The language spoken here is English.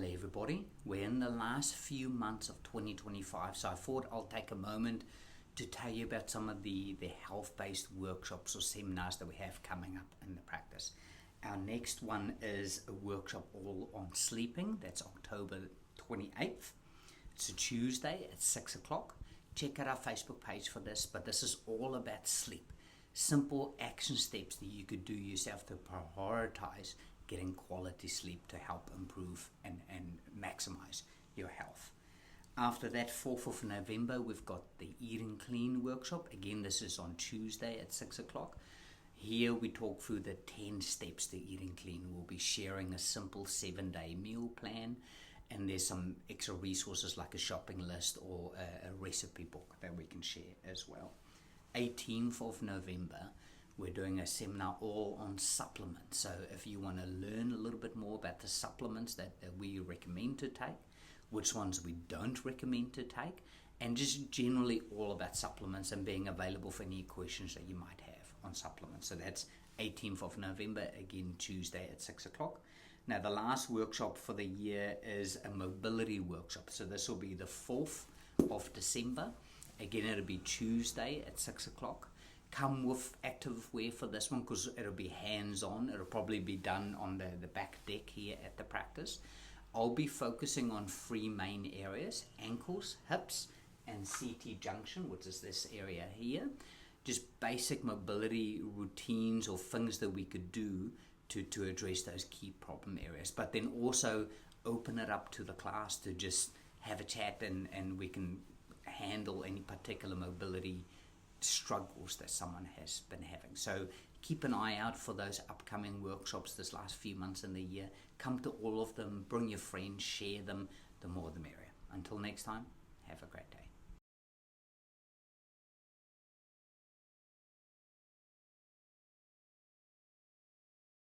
Hello everybody, we're in the last few months of 2025, so I thought I'll take a moment to tell you about some of the health-based workshops or seminars that we have coming up in the practice. Our next one is a workshop all on sleeping. That's October 28th. It's a Tuesday at 6 o'clock. Check out our Facebook page for this, but this is all about sleep. Simple action steps that you could do yourself to prioritize getting quality sleep to help improve and maximize your health. After that, 4th of November, we've got the Eating Clean workshop. Again, this is on Tuesday at 6 o'clock. Here we talk through the 10 steps to eating clean. We'll be sharing a simple 7-day meal plan, and there's some extra resources like a shopping list or a recipe book that we can share as well. 18th of November, we're doing a seminar all on supplements. So if you want to learn a little bit more about the supplements that we recommend to take, which ones we don't recommend to take, and just generally all about supplements and being available for any questions that you might have on supplements. So that's 18th of November, again Tuesday at 6 o'clock. Now the last workshop for the year is a mobility workshop. So this will be the 4th of December. Again, it'll be Tuesday at 6 o'clock. Come with active wear for this one because it'll be hands-on. It'll probably be done on the back deck here at the practice. I'll be focusing on 3 main areas: ankles, hips, and CT junction, which is this area here. Just basic mobility routines or things that we could do to address those key problem areas. But then also open it up to the class to just have a chat and we can handle any particular mobility struggles that someone has been having. So keep an eye out for those upcoming workshops this last few months in the year. Come to all of them, bring your friends, share them. The more the merrier. Until next time, have a great day.